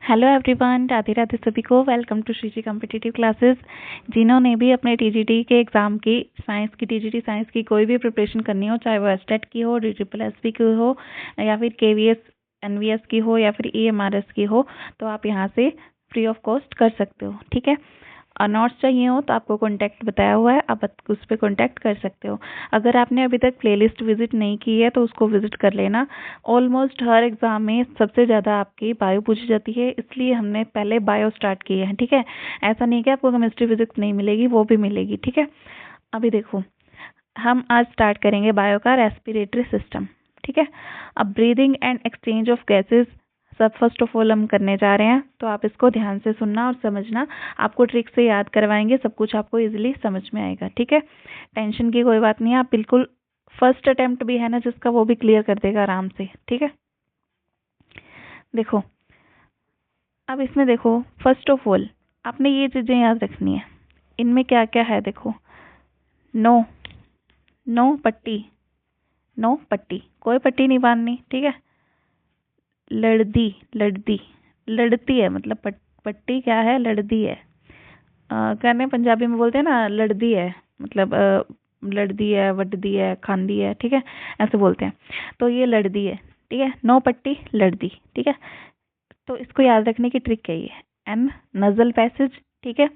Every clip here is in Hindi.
हेलो एवरीवन, राधे राधे सभी को। Welcome to Shriji competitive classes. जिन्होंने भी अपने टीजीटी के एग्ज़ाम की साइंस की टीजीटी साइंस की कोई भी प्रिपरेशन करनी हो, चाहे वो एसटेट की हो, DSSB की हो, या फिर KVS NVS की हो, या फिर EMRS की हो, तो आप यहाँ से फ्री ऑफ कॉस्ट कर सकते हो। ठीक है, और नोट्स चाहिए हो तो आपको कॉन्टैक्ट बताया हुआ है, आप उस पर कॉन्टैक्ट कर सकते हो। अगर आपने अभी तक प्लेलिस्ट विजिट नहीं की है तो उसको विजिट कर लेना। ऑलमोस्ट हर एग्जाम में सबसे ज़्यादा आपकी बायो पूछी जाती है, इसलिए हमने पहले बायो स्टार्ट की है। ठीक है, ऐसा नहीं कि आपको केमिस्ट्री फिजिक्स नहीं मिलेगी, वो भी मिलेगी। ठीक है, अभी देखो हम आज स्टार्ट करेंगे बायो का रेस्पिरेटरी सिस्टम। ठीक है, अब breathing and exchange of gases सब फर्स्ट ऑफ ऑल हम करने जा रहे हैं, तो आप इसको ध्यान से सुनना और समझना। आपको ट्रिक से याद करवाएंगे, सब कुछ आपको इजीली समझ में आएगा। ठीक है, टेंशन की कोई बात नहीं है, आप बिल्कुल फर्स्ट अटेम्प्ट भी है ना जिसका, वो भी क्लियर कर देगा आराम से। ठीक है, देखो अब इसमें देखो, फर्स्ट ऑफ ऑल आपने ये चीज़ें याद रखनी है। इनमें क्या क्या है देखो, नो नो पट्टी, नो पट्टी, कोई पट्टी नहीं बांधनी। ठीक है, लड़दी लड़दी लड़ती है, मतलब पट्टी क्या है, लड़दी है। कहने पंजाबी में बोलते हैं ना, लड़दी है, मतलब लड़दी है, वड्डी है, खांदी है। ठीक है, ऐसे बोलते हैं, तो ये लड़दी है। ठीक है, नो पट्टी लड़दी। ठीक है, तो इसको याद रखने की ट्रिक क्या है, एन नजल पैसेज। ठीक है,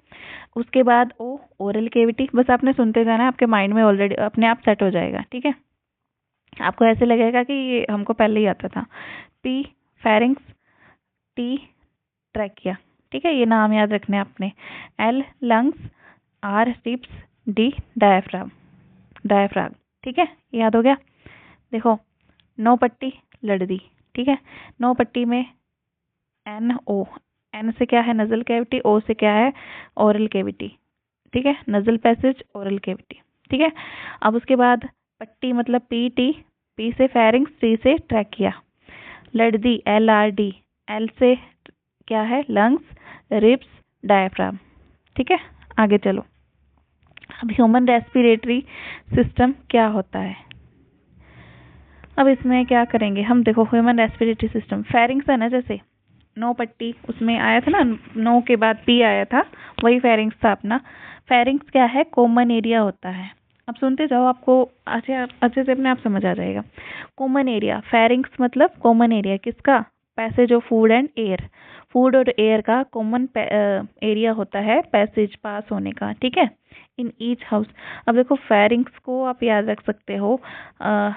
उसके बाद ओ ओरल केविटी। बस आपने सुनते जाना, आपके माइंड में ऑलरेडी अपने आप सेट हो जाएगा। ठीक है, आपको ऐसे लगेगा कि ये हमको पहले ही आता था। P pharynx, T trachea. ठीक है, ये नाम याद रखने आपने। L lungs, R ribs, D diaphragm diaphragm. ठीक है, याद हो गया। देखो, नो पट्टी लड़दी। ठीक है, नो पट्टी में एन ओ, एन से क्या है, नजल कैविटी, ओ से क्या है, ओरल कैविटी। ठीक है, नजल पैसेज, ओरल कैविटी। ठीक है, अब उसके बाद पट्टी मतलब PT, पी से फेरिंग्स, टी से ट्रैकिया। लड़दी LRD, एल से क्या है, लंग्स, रिब्स, डायफ्राम। ठीक है, आगे चलो। अब ह्यूमन रेस्पिरेटरी सिस्टम क्या होता है, अब इसमें क्या करेंगे हम। देखो, ह्यूमन रेस्पिरेटरी सिस्टम, फेरिंग्स है ना, जैसे नो पट्टी उसमें आया था ना, नो के बाद P आया था, वही फेरिंग्स था अपना। फेरिंग्स क्या है, कॉमन एरिया होता है। अब सुनते जाओ, आपको अच्छे से अपने आप समझ आ जाएगा। कॉमन एरिया, फेरिंग्स मतलब कॉमन एरिया किसका, passage of food and air. Food और एयर का कॉमन एरिया होता है, पैसेज पास होने का। ठीक है, इन ईच हाउस। अब देखो, फेरिंग्स को आप याद रख सकते हो,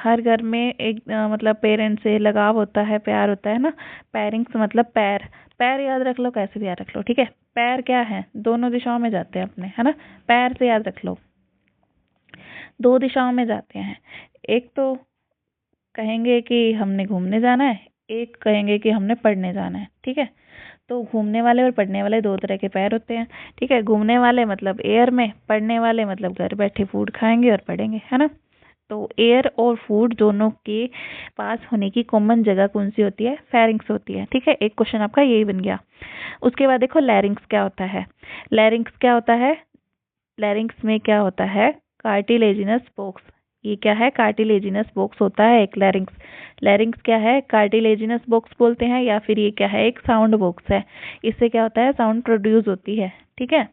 हर घर में एक मतलब पेरेंट्स से लगाव होता है, प्यार होता है ना। पेरिंग्स मतलब पैर, पैर याद रख लो, कैसे भी याद रख लो। ठीक है, पैर क्या है, दोनों दिशाओं में जाते हैं अपने, है ना, पैर से याद रख लो, दो दिशाओं में जाते हैं। एक तो कहेंगे कि हमने घूमने जाना है, एक कहेंगे कि हमने पढ़ने जाना है। ठीक है, तो घूमने वाले और पढ़ने वाले दो तरह के पैर होते हैं। ठीक है, घूमने वाले मतलब एयर में, पढ़ने वाले मतलब घर बैठे फूड खाएंगे और पढ़ेंगे, है ना। तो एयर और फूड दोनों के पास होने की कॉमन जगह कौन सी होती है, फेरिंग्स होती है। ठीक है, एक क्वेश्चन आपका यही बन गया। उसके बाद देखो, लैरिंग्स क्या होता है। लैरिंग्स क्या होता है, लैरिंग्स में क्या होता है, कार्टिलेजिनस बॉक्स। ये क्या है, कार्टिलेजिनस बॉक्स होता है एक लैरिंग्स। लैरिंग्स क्या है, कार्टिलेजिनस बॉक्स बोलते हैं, या फिर ये क्या है, एक साउंड बॉक्स है। इससे क्या होता है, साउंड प्रोड्यूस होती है। ठीक है,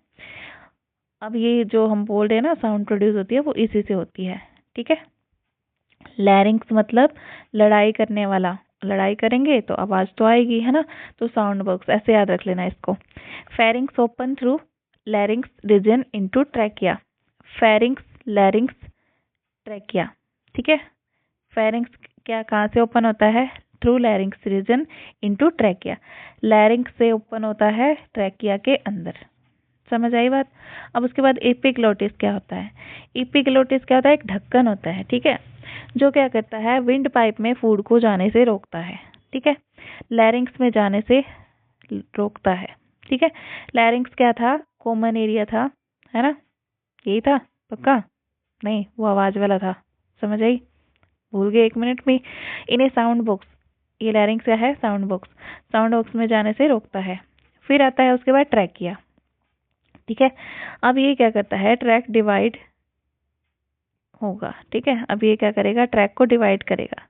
अब ये जो हम बोल रहे हैं ना, साउंड प्रोड्यूस होती है, वो इसी से होती है। ठीक है, लैरिंग्स मतलब लड़ाई करने वाला, लड़ाई करेंगे तो आवाज तो आएगी, है ना, तो साउंड बॉक्स, ऐसे याद रख लेना इसको। Pharynx open through larynx region into trachea. Pharynx, larynx, trachea. ठीक है, फेरिंग्स क्या, कहाँ से ओपन होता है, through larynx region into trachea. Larynx से ओपन होता है ट्रैकिया के अंदर। समझ आई बात। अब उसके बाद एपिग्लोटिस क्या होता है। एपिग्लोटिस क्या होता है, एक ढक्कन होता है। ठीक है, जो क्या करता है, विंड पाइप में फूड को जाने से रोकता है। ठीक है, लैरिंग्स में जाने से रोकता है। ठीक है, लैरिंग्स क्या था, कॉमन एरिया था, है ना, यही था पक्का, नहीं वो आवाज वाला था। समझ आई, भूल गए 1 मिनट में। इन्हें साउंड बॉक्स, ये लैरिंग्स क्या है, साउंड बॉक्स, साउंड बॉक्स में जाने से रोकता है। फिर आता है उसके बाद ट्रैकिया। ठीक है, अब ये क्या करता है, ट्रैक डिवाइड होगा। ठीक है, अब ये क्या करेगा, ट्रैक को डिवाइड करेगा।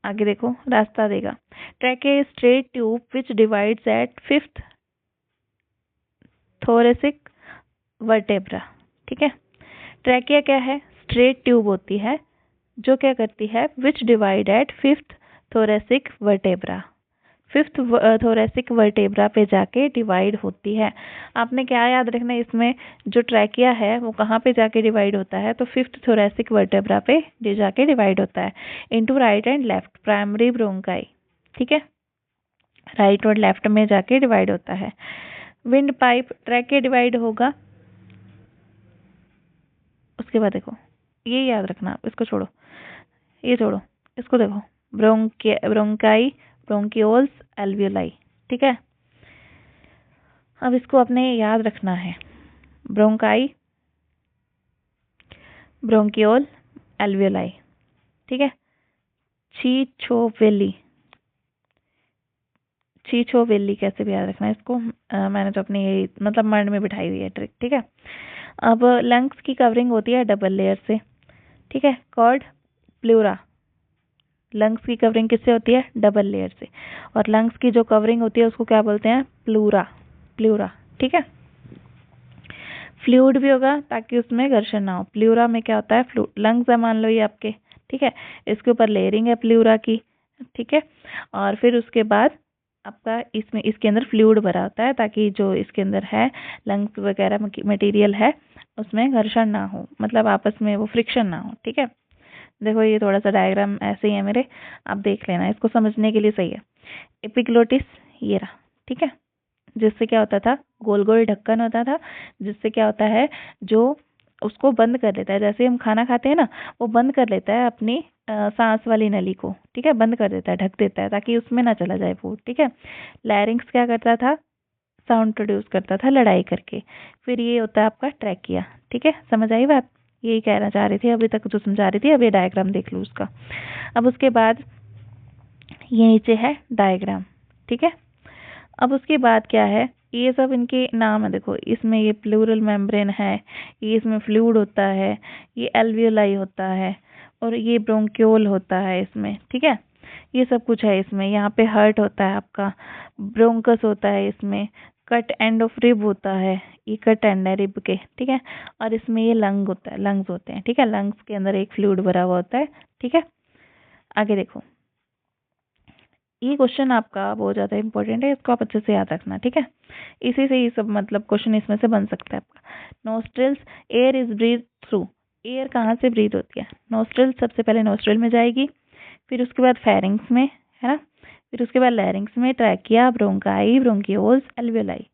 आगे देखो, रास्ता देगा। Trachea straight tube which divides at 5th thoracic vertebra. ठीक है, ट्रैकिया क्या है? स्ट्रेट ट्यूब होती है जो क्या करती है? Which divide at 5th thoracic vertebra. 5th thoracic vertebra पे जाके डिवाइड होती है। आपने क्या याद रखना है इसमें? जो ट्रैकिया है वो कहाँ पे जाके डिवाइड होता है? तो 5th thoracic वर्टेब्रा पे जाके डिवाइड होता है into right and left primary bronchi. ठीक है, राइट और लेफ्ट में जाके डिवाइड होता है। विंड पाइप ट्रैकिया डिवाइड होगा। उसके बाद देखो, ये याद रखना, इसको छोड़ो, ये छोड़ो, इसको देखो, ब्रोंकाई, ब्रोंकियोल्स, एल्वियोलाई। ठीक है, अब इसको अपने याद रखना है। Bronchi, bronchiole, alveoli. ठीक है, चीचोवेली, चीचोवेली कैसे भी याद रखना है इसको। मैंने तो अपनी यही मतलब माइंड में बिठाई हुई है ट्रिक। ठीक है, अब लंग्स की कवरिंग होती है डबल लेयर से। ठीक है, कॉर्ड प्लूरा। लंग्स की कवरिंग किससे होती है? डबल लेयर से। और लंग्स की जो कवरिंग होती है उसको क्या बोलते हैं? Pleura, pleura. ठीक है, फ्लूइड भी होगा ताकि उसमें घर्षण ना हो। प्लूरा में क्या होता है? लंग्स है मान लो ये आपके। ठीक है, इसके ऊपर लेयरिंग है प्लूरा की। ठीक है, और फिर उसके बाद आपका इसमें इसके अंदर फ्लूइड भरा होता है ताकि जो इसके अंदर है लंग्स वगैरह मटेरियल है उसमें घर्षण ना हो, मतलब आपस में वो फ्रिक्शन ना हो। ठीक है, देखो ये थोड़ा सा डायग्राम ऐसे ही है मेरे, आप देख लेना, इसको समझने के लिए सही है। एपिग्लोटिस ये रहा। ठीक है, जिससे क्या होता था? गोल गोल ढक्कन होता था जिससे क्या होता है? जो उसको बंद कर लेता है, जैसे हम खाना खाते हैं ना, वो बंद कर लेता है अपनी सांस वाली नली को। ठीक है, बंद कर देता है, ढक देता है ताकि उसमें ना चला जाए फूड। ठीक है, लैरिंक्स क्या करता था? साउंड प्रोड्यूस करता था लड़ाई करके। फिर ये होता है आपका ट्रैकिया। ठीक है, समझ आई बात? यही कहना चाह रही थी अभी तक जो समझा रही थी, अब ये डायग्राम देख लो उसका। अब उसके बाद ये नीचे है डायग्राम। ठीक है, अब उसके बाद क्या है? ये सब इनके नाम है। देखो इसमें ये प्लूरल मेम्ब्रेन है, ये इसमें फ्लूइड होता है, ये एल्वियोलाई होता है, और ये ब्रोंक्योल होता है इसमें। ठीक है, ये सब कुछ है इसमें। यहाँ पे हर्ट होता है आपका, ब्रोंकस होता है इसमें, कट एंड ऑफ रिब होता है, ये कट एंड है रिब के। ठीक है, और इसमें ये लंग होता है, लंग्स होते हैं। ठीक है, लंग्स के अंदर एक फ्लूइड भरा हुआ होता है। ठीक है, आगे देखो, ये क्वेश्चन आपका बहुत ज़्यादा इंपॉर्टेंट है, इसको आप अच्छे से याद रखना। ठीक है, इसी से ये सब मतलब क्वेश्चन इसमें से बन सकता है आपका। Nostrils, air is breathe through. Air कहाँ से ब्रीथ होती है? नोस्ट्रिल, सबसे पहले नोस्ट्रिल में जाएगी, फिर उसके बाद फेरिंग्स में, है ना, फिर उसके बाद लैरिंग्स में, ट्रैकिया, ब्रोंकाई, ब्रोंकियोल्स, एल्वियोलाई।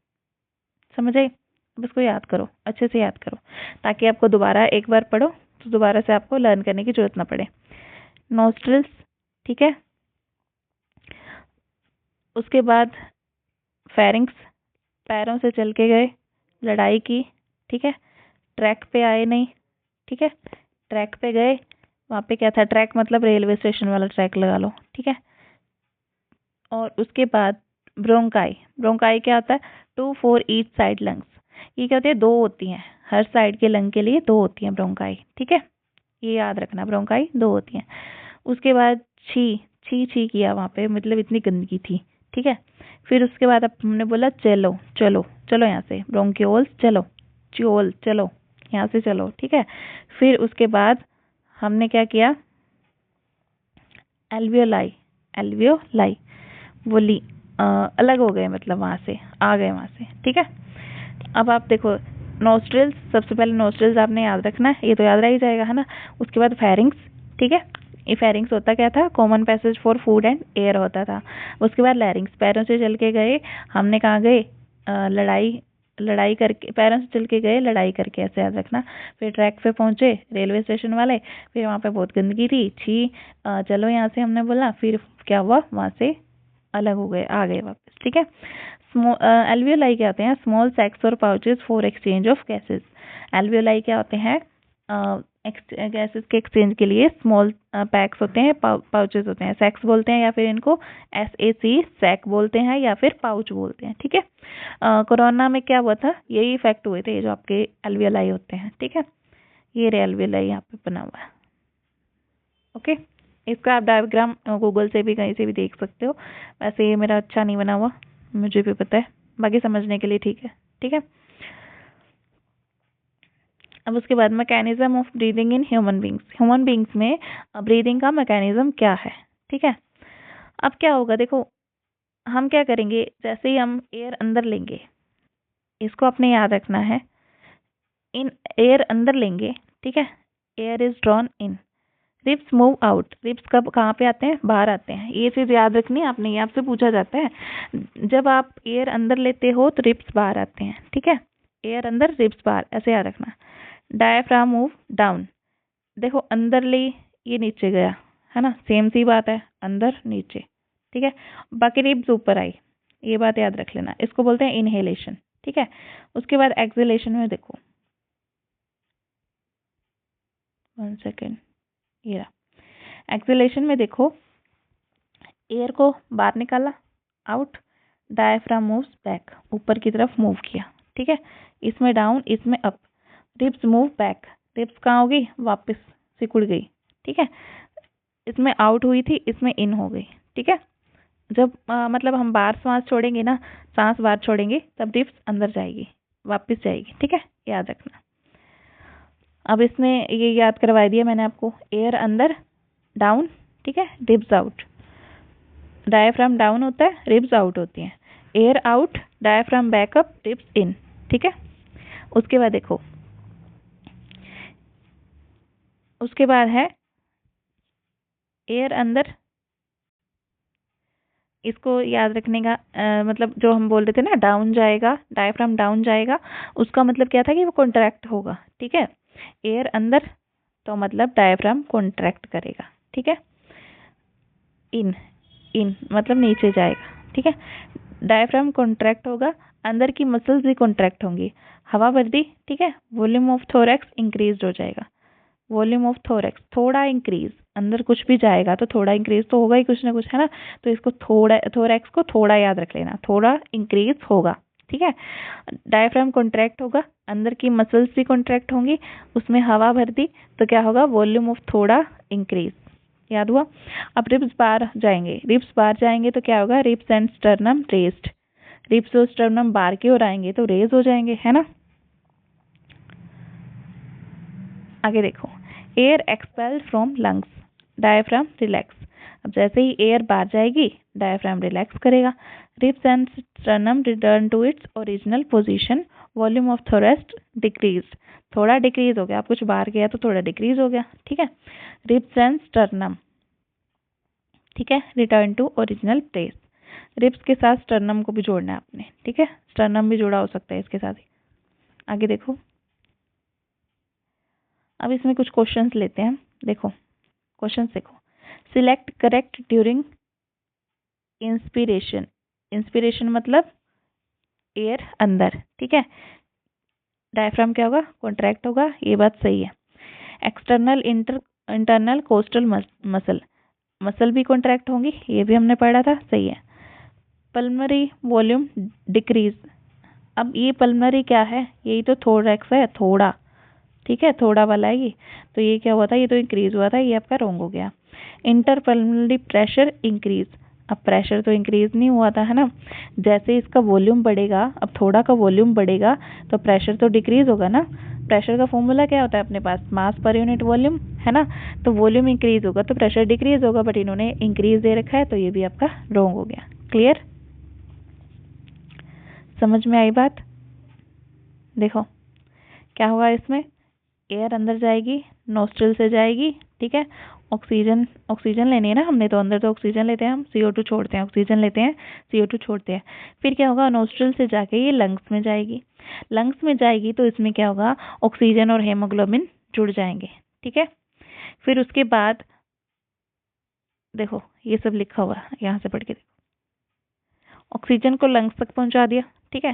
समझ आई? अब इसको याद करो, अच्छे से याद करो, ताकि आपको दोबारा एक बार पढ़ो तो दोबारा से आपको लर्न करने की जरूरत ना पड़े। नोस्ट्रिल्स, ठीक है, उसके बाद फेरिंग्स, पैरों से चल के गए, लड़ाई की। ठीक है, ट्रैक पे आए नहीं। ठीक है, ट्रैक पे गए, वहाँ पे क्या था? ट्रैक मतलब रेलवे स्टेशन वाला ट्रैक लगा लो। ठीक है, और उसके बाद ब्रोंकाई, ब्रोंकाई क्या होता है? 2 for each साइड लंग्स। ये क्या होती है? 2 होती हैं, हर साइड के लंग के लिए 2 होती हैं ब्रोंकाई। ठीक है, ये याद रखना, ब्रोंकाई 2 होती हैं। उसके बाद छी, छी छी किया वहाँ पे, मतलब इतनी गंदगी थी। ठीक है, फिर उसके बाद अब हमने बोला चलो चलो चलो यहाँ से, ब्रोंकियोल्स चलो, चियोल चलो, यहाँ से चलो। ठीक है, फिर उसके बाद हमने क्या किया? एल्वियोलाई, एल्वियोलाई बोली अलग हो गए, मतलब वहाँ से आ गए वहाँ से। ठीक है, अब आप देखो, नोस्ट्रिल्स, सबसे पहले नोस्ट्रिल्स आपने याद रखना है, ये तो याद रह ही जाएगा, है ना। उसके बाद फेरिंग्स। ठीक है, ये फेरिंग्स होता क्या था? Common passage for food and air होता था। उसके बाद लैरिंग्स, पैरों से चल के गए, हमने कहाँ गए? लड़ाई, लड़ाई करके, पैरों से चल के गए लड़ाई करके, ऐसे याद रखना। फिर ट्रैक पे पहुंचे, रेलवे स्टेशन वाले, फिर वहाँ पे बहुत गंदगी थी, छी चलो यहाँ से हमने बोला, फिर क्या हुआ? वहाँ से अलग हो गए, आ गए वापस। ठीक है, एल्वियोलाई क्या होते हैं? स्मॉल सैक्स और pouches for exchange of gases. Alveoli क्या होते हैं? गैसेस के एक्सचेंज के लिए स्मॉल पैक्स होते हैं, पाउचेस होते हैं, सैक्स बोलते हैं, या फिर इनको SAC सैक बोलते हैं, या फिर पाउच बोलते हैं। ठीक है, कोरोना में क्या हुआ था? यही इफेक्ट हुए थे, ये जो आपके एल्वियोलाई होते हैं। ठीक है, ये रे एल्वियोलाई यहाँ पे बना हुआ है। ओके, इसका आप डायग्राम गूगल से भी कहीं से भी देख सकते हो। वैसे ये मेरा अच्छा नहीं बना हुआ, मुझे भी पता है, बाकी समझने के लिए ठीक है। ठीक है, अब उसके बाद mechanism of breathing in human beings. Human beings में ब्रीदिंग का मैकेनिज्म क्या है। ठीक है, अब क्या होगा, देखो हम क्या करेंगे, जैसे ही हम एयर अंदर लेंगे, इसको अपने याद रखना है, इन एयर अंदर लेंगे, ठीक है, air is drawn in, ribs move out. Ribs कब कहाँ पे आते हैं, बाहर आते हैं। ये चीज याद रखनी है आपने, ये आपसे पूछा जाता है। जब आप एयर अंदर लेते हो तो रिप्स बाहर आते हैं। ठीक है, एयर अंदर रिप्स बाहर, ऐसे याद रखना। डायफ्राम मूव डाउन, देखो अंदर ले, ये नीचे गया, है ना, सेम सी बात है, अंदर नीचे। ठीक है, बाकी रिप्स ऊपर आई, ये बात याद रख लेना, इसको बोलते हैं इनहेलेशन। ठीक है, उसके बाद एक्सहेलेशन में देखो, 1 सेकेंड, ये रहा। एक्सहेलेशन में देखो, एयर को बाहर निकाला, आउट, डायफ्राम मूव्स बैक, ऊपर की तरफ मूव किया। ठीक है, इसमें डाउन, इसमें up, ribs move back, ribs कहाँ हो गई, वापस सिकुड़ गई। ठीक है, इसमें आउट हुई थी, इसमें इन हो गई। ठीक है, जब मतलब हम बाहर सांस छोड़ेंगे ना, सांस बाहर छोड़ेंगे, तब रिप्स अंदर जाएगी, वापस जाएगी। ठीक है, याद रखना। अब इसने ये याद करवा दिया मैंने आपको, एयर अंदर डाउन, ठीक है, रिप्स आउट, डायफ्राम डाउन होता है, रिब्स आउट होती हैं, air out, diaphragm backup, ribs in. ठीक है, उसके बाद देखो, उसके बाद है एयर अंदर, इसको याद रखने का मतलब जो हम बोल रहे थे ना, डाउन जाएगा, डायफ्राम डाउन जाएगा, उसका मतलब क्या था कि वो कॉन्ट्रैक्ट होगा। ठीक है, एयर अंदर तो मतलब डायफ्राम कॉन्ट्रैक्ट करेगा। ठीक है, इन, इन मतलब नीचे जाएगा। ठीक है, डायफ्राम कॉन्ट्रैक्ट होगा, अंदर की मसल्स भी कॉन्ट्रैक्ट होंगी, हवा भर दी। ठीक है, वॉल्यूम ऑफ थोरैक्स इंक्रीज हो जाएगा, वॉल्यूम ऑफ थोरैक्स थोड़ा इंक्रीज, अंदर कुछ भी जाएगा तो थोड़ा इंक्रीज तो होगा ही, कुछ ना कुछ, है ना। तो इसको थोड़ा, थोरैक्स को थोड़ा याद रख लेना, थोड़ा इंक्रीज होगा। ठीक है, डायफ्राम कॉन्ट्रैक्ट होगा, अंदर की मसल्स भी कॉन्ट्रैक्ट होंगी, उसमें हवा भर दी तो क्या होगा, वॉल्यूम ऑफ थोड़ा इंक्रीज। याद हुआ। अब रिब्स बाहर जाएंगे, रिब्स बाहर जाएंगे तो क्या होगा, ribs and sternum raised, ribs और स्टर्नम बाहर की ओर आएंगे तो रेज हो जाएंगे, है ना। आगे देखो, air expelled from lungs, diaphragm relax. अब जैसे ही एयर बाहर जाएगी, डायफ्राम रिलैक्स करेगा, ribs and sternum return to its original position, volume of thorax decrease, थोड़ा डिक्रीज हो गया, आप कुछ बाहर गया तो थोड़ा डिक्रीज हो गया। ठीक है, रिब्स एंड स्टर्नम, ठीक है, return to original place. Ribs के साथ स्टर्नम को भी जोड़ना है आपने। ठीक है, स्टर्नम भी जुड़ा हो सकता है इसके साथ ही। आगे देखो, अब इसमें कुछ क्वेश्चंस लेते हैं। देखो क्वेश्चंस देखो, select correct during inspiration, inspiration मतलब एयर अंदर। ठीक है, डायफ्राम क्या होगा, कॉन्ट्रैक्ट होगा, ये बात सही है। External internal coastal muscle, muscle भी कॉन्ट्रैक्ट होंगी, ये भी हमने पढ़ा था, सही है। पल्मरी वॉल्यूम डिक्रीज, अब ये पल्मरी क्या है, यही तो थोरैक्स है, थोड़ा। ठीक है, थोड़ा वाला है ये, तो ये क्या हुआ था, ये तो इंक्रीज हुआ था, ये आपका रॉन्ग हो गया। इंटरपल्मनरी प्रेशर इंक्रीज, अब प्रेशर तो इंक्रीज नहीं हुआ था, है ना। जैसे इसका वॉल्यूम बढ़ेगा, अब थोड़ा का वॉल्यूम बढ़ेगा तो प्रेशर तो डिक्रीज होगा ना। प्रेशर का फॉर्मूला क्या होता है अपने पास, मास पर यूनिट वॉल्यूम, है ना। तो वॉल्यूम इंक्रीज होगा तो प्रेशर डिक्रीज होगा, बट इन्होंने इंक्रीज दे रखा है तो ये भी आपका रॉन्ग हो गया। क्लियर, समझ में आई बात। देखो क्या हुआ इसमें, एयर अंदर जाएगी, नोस्ट्रिल से जाएगी। ठीक है, ऑक्सीजन, ऑक्सीजन लेनी है ना हमने, तो अंदर तो ऑक्सीजन लेते हैं हम, CO2 छोड़ते हैं, ऑक्सीजन लेते हैं, CO2 छोड़ते हैं। फिर क्या होगा, नोस्ट्रिल से जाके ये लंग्स में जाएगी, लंग्स में जाएगी तो इसमें क्या होगा, ऑक्सीजन और हेमोग्लोबिन जुड़ जाएंगे। ठीक है, फिर उसके बाद देखो ये सब लिखा हुआ है, यहाँ से पढ़ के देखो, ऑक्सीजन को लंग्स तक पहुंचा दिया। ठीक है,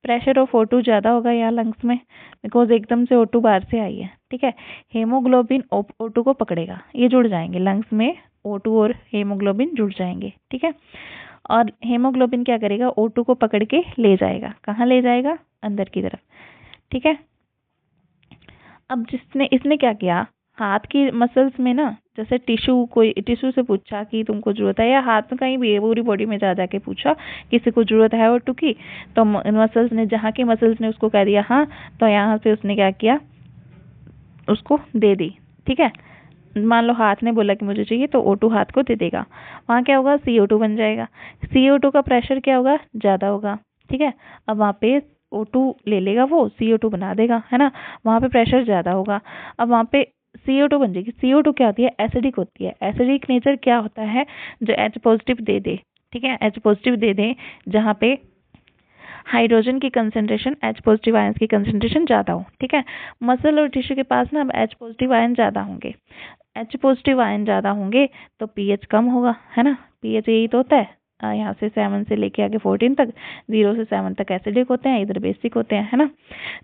प्रेशर ऑफ O2 ज़्यादा होगा यहाँ लंग्स में, बिकॉज एकदम से O2 बाहर से आई है। ठीक है, हेमोग्लोबिन O2 को पकड़ेगा, ये जुड़ जाएंगे लंग्स में, O2 और हेमोग्लोबिन जुड़ जाएंगे। ठीक है, और हेमोग्लोबिन क्या करेगा, O2 को पकड़ के ले जाएगा, कहाँ ले जाएगा, अंदर की तरफ। ठीक है, अब जिसने, इसने क्या किया, हाथ की मसल्स में ना जैसे कोई टिश्यू से पूछा कि तुमको जरूरत है, या हाथ में कहीं भी पूरी बॉडी में जा जाके पूछा किसी को जरूरत है O2 की, तो मसल्स ने, जहाँ की मसल्स ने उसको कह दिया हाँ, तो यहाँ से उसने क्या किया, उसको दे दी। ठीक है, मान लो हाथ ने बोला कि मुझे चाहिए, तो O2 हाथ को दे देगा। वहाँ क्या होगा, CO2 बन जाएगा। CO2 का प्रेशर क्या होगा, ज़्यादा होगा। ठीक है, अब वहाँ पे O2 ले लेगा, वो CO2 बना देगा, है ना। वहाँ पे प्रेशर ज़्यादा होगा, अब वहाँ पे CO2 बन जाएगी। CO2 क्या होती है, एसिडिक होती है। एसिडिक नेचर क्या होता है, जो H पॉजिटिव दे दे। ठीक है, H पॉजिटिव दे दे, जहाँ पे हाइड्रोजन की कंसेंट्रेशन, H पॉजिटिव आयंस की कंसेंट्रेशन ज़्यादा हो। ठीक है, मसल और टिश्यू के पास ना अब H पॉजिटिव आयन ज़्यादा होंगे। H पॉजिटिव आयन ज़्यादा होंगे तो pH कम होगा, है ना। pH यही तो होता है, यहाँ से 7 से लेके आगे 14 तक, 0 से 7 तक एसिडिक होते हैं, इधर बेसिक होते हैं, है ना।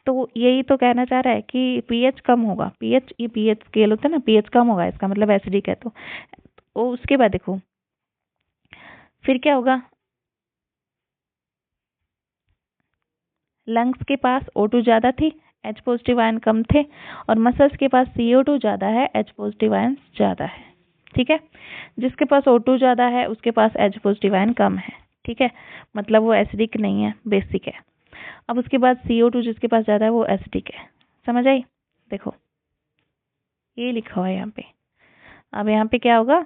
तो यही तो कहना चाह रहा है कि pH कम होगा। pH, ये pH स्केल होता है ना, pH कम होगा, इसका मतलब एसिडिक है। तो उसके बाद देखो फिर क्या होगा, लंग्स के पास O2 ज़्यादा थी, H पॉजिटिव आयन कम थे, और मसल्स के पास CO2 ज़्यादा है, H पॉजिटिव आयन ज़्यादा है। ठीक है, जिसके पास O2 ज़्यादा है उसके पास H पॉजिटिव आयन कम है। ठीक है, मतलब वो एसिडिक नहीं है, बेसिक है। अब उसके बाद CO2 जिसके पास ज़्यादा है वो एसिडिक है। समझ आई, देखो ये लिखा हुआ है यहाँ पे। अब यहाँ पे क्या होगा,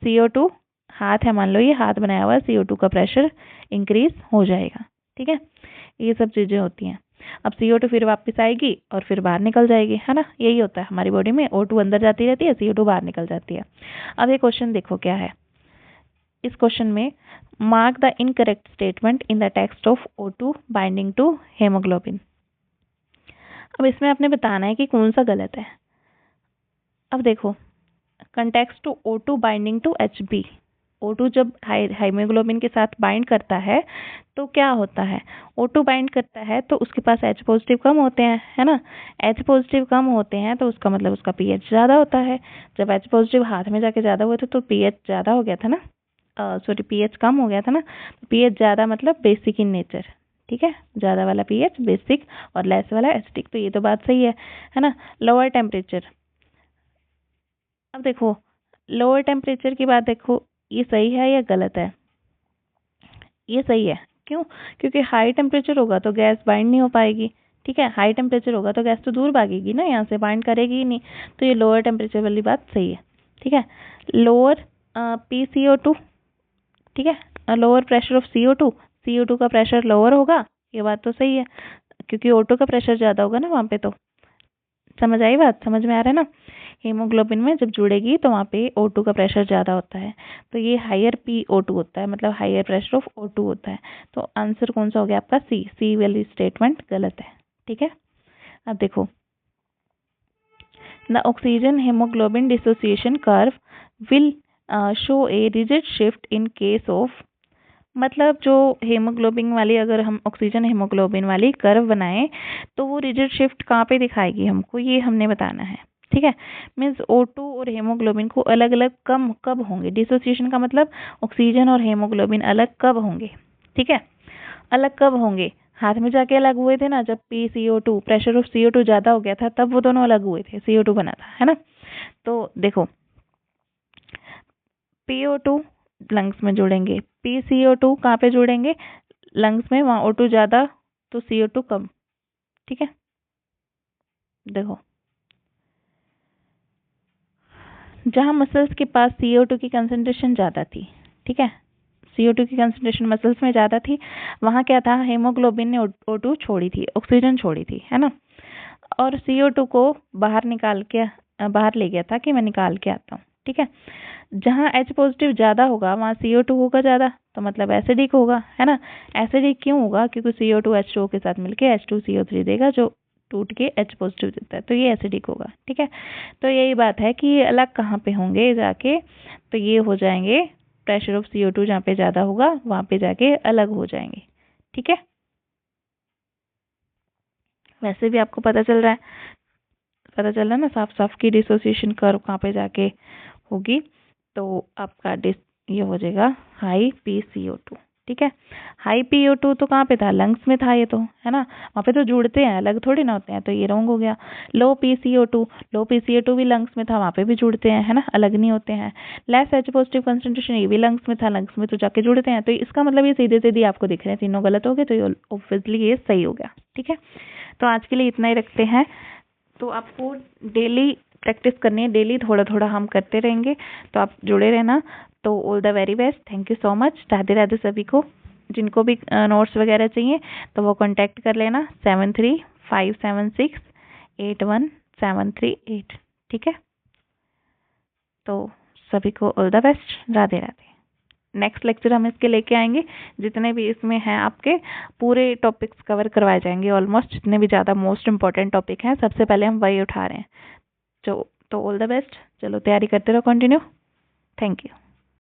CO2 हाथ है, मान लो ये हाथ बनाया हुआ है, CO2 का प्रेशर इंक्रीज हो जाएगा। ठीक है, ये सब चीज़ें होती हैं। अब CO2 फिर वापस आएगी और फिर बाहर निकल जाएगी, है ना। यही होता है हमारी बॉडी में, O2 अंदर जाती रहती है, CO2 बाहर निकल जाती है। अब ये क्वेश्चन देखो क्या है, इस क्वेश्चन में mark the incorrect statement in the text of O2 binding to haemoglobin. अब इसमें आपने बताना है कि कौन सा गलत है। अब देखो, context to O2 binding to HB, O2 जब हाइमोग्लोबिन के साथ बाइंड करता है तो क्या होता है, O2 बाइंड करता है तो उसके पास H पॉजिटिव कम होते हैं, है ना। H पॉजिटिव कम होते हैं तो उसका मतलब उसका pH ज़्यादा होता है। जब H पॉजिटिव हाथ में जाके ज़्यादा हुए थे तो pH ज़्यादा हो गया था ना, सॉरी pH कम हो गया था ना। pH ज़्यादा मतलब बेसिक इन नेचर। ठीक है, ज़्यादा वाला pH बेसिक और लेस वाला एसिडिक, तो ये तो बात सही है ना। लोअर टेम्परेचर, अब देखो लोअर टेम्परेचर की बात देखो, ये सही है या गलत है, ये सही है। क्यों, क्योंकि हाई टेम्परेचर होगा तो गैस बाइंड नहीं हो पाएगी। ठीक है, हाई टेम्परेचर होगा तो गैस तो दूर भागेगी ना, यहाँ से बाइंड करेगी ही नहीं, तो ये लोअर टेम्परेचर वाली बात सही है। ठीक है, लोअर PCO2, ठीक है, lower pressure of CO2, CO2 का प्रेशर लोअर होगा, ये बात तो सही है, क्योंकि O2 का प्रेशर ज़्यादा होगा ना वहाँ पे। तो समझ आई बात, समझ में आ रहा है ना। हीमोग्लोबिन में जब जुड़ेगी तो वहाँ पे O2 का प्रेशर ज़्यादा होता है, तो ये हायर PO2 होता है, मतलब हायर प्रेशर ऑफ O2 होता है। तो आंसर कौन सा हो गया आपका, सी वाली स्टेटमेंट गलत है। ठीक है, अब देखो, the oxygen haemoglobin dissociation curve will show a rigid shift in case of, मतलब जो हेमोग्लोबिन वाली, अगर हम ऑक्सीजन हेमोग्लोबिन वाली कर्व बनाएं तो वो रिजिड शिफ्ट कहाँ पे दिखाएगी हमको, ये हमने बताना है। ठीक है, मीन्स O2 और हेमोग्लोबिन को अलग अलग कब होंगे, डिसोसिएशन का मतलब ऑक्सीजन और हेमोग्लोबिन अलग कब होंगे। ठीक है, अलग कब होंगे, हाथ में जाके अलग हुए थे ना, जब PCO2 प्रेशर ऑफ CO2 ज़्यादा हो गया था तब वो दोनों अलग हुए थे, CO2 बना था, है ना। तो देखो PO2 लंग्स में जुड़ेंगे, PCO2 कहाँ पे जुड़ेंगे, लंग्स में, वहाँ O2 ज़्यादा तो CO2 कम। ठीक है, देखो जहाँ मसल्स के पास CO2 की कंसंट्रेशन ज़्यादा थी, ठीक है, CO2 की कंसंट्रेशन मसल्स में ज़्यादा थी, वहाँ क्या था, हेमोग्लोबिन ने O2 छोड़ी थी, ऑक्सीजन छोड़ी थी, है ना, और CO2 को बाहर बाहर ले गया था कि मैं निकाल के आता हूँ। ठीक है, जहाँ H पॉजिटिव ज़्यादा होगा वहाँ CO2 होगा ज़्यादा, तो मतलब एसिडिक होगा, है ना। एसिडिक क्यों होगा, क्योंकि CO2 H2O के साथ मिलके H2CO3 देगा, जो टूट के H पॉजिटिव देता है, तो ये एसिडिक होगा। ठीक है, तो यही बात है कि ये अलग कहाँ पे होंगे जाके, तो ये हो जाएंगे प्रेशर ऑफ CO2 जहाँ पे ज़्यादा होगा वहाँ पे जाके अलग हो जाएंगे। ठीक है, वैसे भी आपको पता चल रहा है ना साफ साफ की डिसोसिएशन कर्व कहाँ पे जाके होगी, तो आपका ये हो जाएगा हाई PCO2। ठीक है, हाई PO2 तो कहाँ पे था, लंग्स में था ये तो, है ना, वहाँ पे तो जुड़ते हैं, अलग थोड़ी ना होते हैं, तो ये रॉन्ग हो गया। लो PCO2 भी लंग्स में था, वहाँ पे भी जुड़ते हैं, है ना, अलग नहीं होते हैं। लेस H पॉजिटिव कंसंट्रेशन, ये भी लंग्स में था, लंग्स में तो जाके जुड़ते हैं, तो इसका मतलब ये सीधे सीधे आपको दिख रहे हैं, तीनों गलत हो गए, तो ये ऑब्वियसली ये सही हो गया। ठीक है, तो आज के लिए इतना ही रखते हैं। तो आपको डेली प्रैक्टिस करनी है, डेली थोड़ा थोड़ा हम करते रहेंगे, तो आप जुड़े रहना। तो all the very best, thank you so much. Radhe Radhe सभी को। जिनको भी नोट्स वगैरह चाहिए तो वो कांटेक्ट कर लेना 7357681738। ठीक है, तो सभी को all the best, Radhe Radhe. Next lecture हम इसके लेके आएंगे, जितने भी इसमें हैं आपके पूरे टॉपिक्स कवर करवाए जाएंगे, ऑलमोस्ट जितने भी ज़्यादा मोस्ट इंपॉर्टेंट टॉपिक हैं, सबसे पहले हम वही उठा रहे हैं। तो ऑल द बेस्ट, चलो तैयारी करते रहो कंटिन्यू। Thank you.